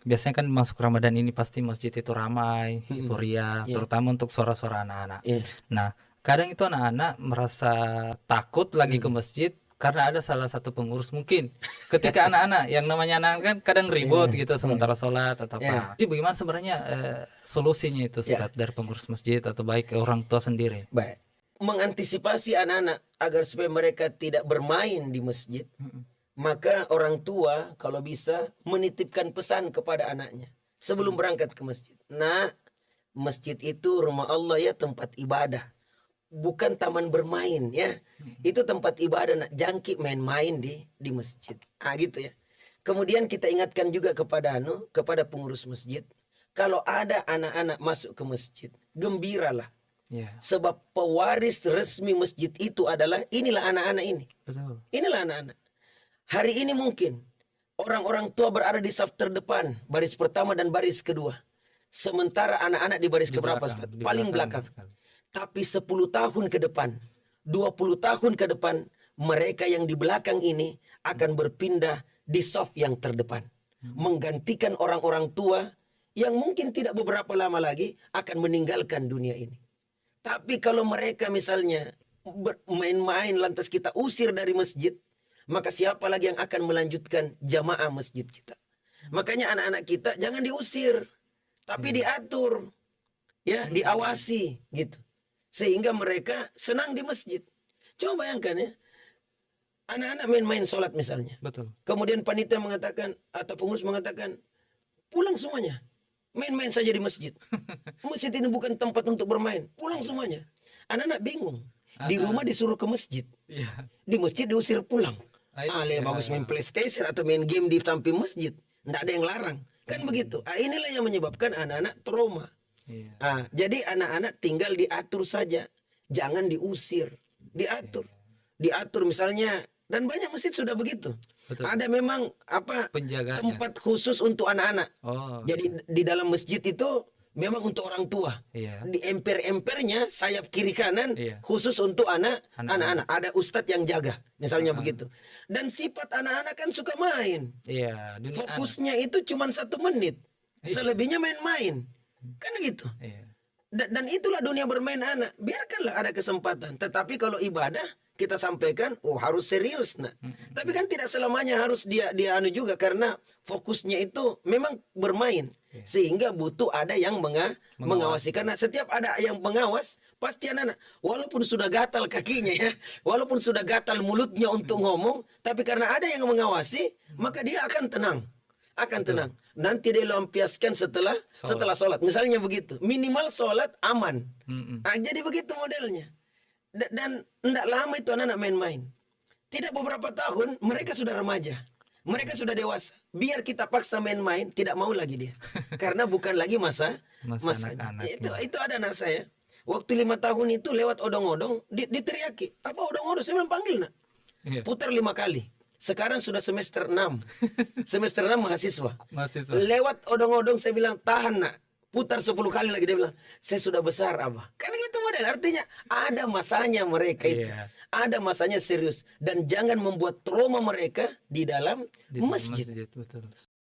biasanya kan masuk Ramadan ini pasti masjid itu ramai, hiburia, Iya, terutama untuk suara-suara anak-anak. iya. Nah, kadang itu anak-anak merasa takut lagi ke masjid karena ada salah satu pengurus mungkin. Ketika anak-anak, yang namanya anak kan kadang ribut Iya, gitu iya, sementara sholat atau iya, apa. Jadi bagaimana sebenarnya solusinya itu, iya. Ustadz, dari pengurus masjid atau baik orang tua sendiri? Baik. Mengantisipasi anak-anak agar supaya mereka tidak bermain di masjid, maka orang tua kalau bisa menitipkan pesan kepada anaknya sebelum berangkat ke masjid. Nah, masjid itu rumah Allah ya, tempat ibadah. Bukan taman bermain ya. Itu tempat ibadah, nak jangkik main-main di masjid. Ah gitu ya. Kemudian kita ingatkan juga kepada pengurus masjid, kalau ada anak-anak masuk ke masjid, gembiralah. Ya, Sebab pewaris resmi masjid itu adalah inilah anak-anak ini. betul. Inilah anak-anak. Hari ini mungkin orang-orang tua berada di saf terdepan, baris pertama dan baris kedua. Sementara anak-anak di baris Di keberapa, belakang, Ustaz? di Paling belakang. sekali. Tapi 10 tahun ke depan, 20 tahun ke depan, mereka yang di belakang ini akan berpindah di saf yang terdepan. Menggantikan orang-orang tua yang mungkin tidak beberapa lama lagi akan meninggalkan dunia ini. Tapi kalau mereka misalnya main-main lantas kita usir dari masjid, maka siapa lagi yang akan melanjutkan jamaah masjid kita? Makanya anak-anak kita jangan diusir, tapi diatur, ya, diawasi gitu. Sehingga mereka senang di masjid. Coba bayangkan ya, anak-anak main-main sholat misalnya. Betul. Kemudian panitia mengatakan atau pengurus mengatakan, pulang semuanya. Main-main saja di masjid. Masjid ini bukan tempat untuk bermain. Pulang semuanya. Anak-anak bingung. Di rumah disuruh ke masjid. Iya. Di masjid diusir pulang. Iya. Bagus main PlayStation atau main game di samping masjid. Tidak ada yang larang. Kan begitu. Inilah yang menyebabkan anak-anak trauma. Iya. Jadi anak-anak tinggal diatur saja. Jangan diusir. Diatur. Diatur misalnya. Dan banyak masjid sudah begitu. Betul. Ada memang Penjaganya. tempat khusus untuk anak-anak. Oh, Jadi di dalam masjid itu memang untuk orang tua. iya. Di emper-empernya sayap kiri kanan Iya. khusus untuk Anak-anak. anak-anak. Ada ustadz yang jaga, misalnya begitu. Dan sifat anak-anak kan suka main. Iya, dunia anak. Fokusnya itu cuma 1 menit. Selebihnya main-main. Kan gitu. Iya. Dan itulah dunia bermain anak. Biarkanlah ada kesempatan. Tetapi kalau ibadah kita sampaikan, harus serius, nah. Tapi kan tidak selamanya harus dia anu juga, karena fokusnya itu memang bermain. Sehingga butuh ada yang mengawasi. Karena setiap ada yang mengawas, pasti anak-anak, walaupun sudah gatal kakinya ya, walaupun sudah gatal mulutnya untuk ngomong, tapi karena ada yang mengawasi, maka dia akan tenang. Akan tenang. Nanti dia lampiaskan setelah sholat. Misalnya begitu. Minimal sholat aman. Jadi begitu modelnya. Dan tidak lama itu anak-anak main-main. Tidak beberapa tahun mereka sudah remaja. Mereka sudah dewasa. Biar kita paksa main-main, tidak mau lagi dia. Karena bukan lagi masa anak-anak. Itu ada anak saya. Waktu 5 tahun itu lewat odong-odong, diteriaki. Apa odong-odong? Saya bilang panggil nak. Iya. Putar 5 kali. Sekarang sudah semester 6. Semester 6 mahasiswa. Mahasiswa. Lewat odong-odong saya bilang, tahan nak. Putar 10 kali lagi. Dia bilang, saya sudah besar abah. Kan gitu model. Artinya ada masanya mereka itu. Iya. Ada masanya serius. Dan jangan membuat trauma mereka di dalam masjid. Betul.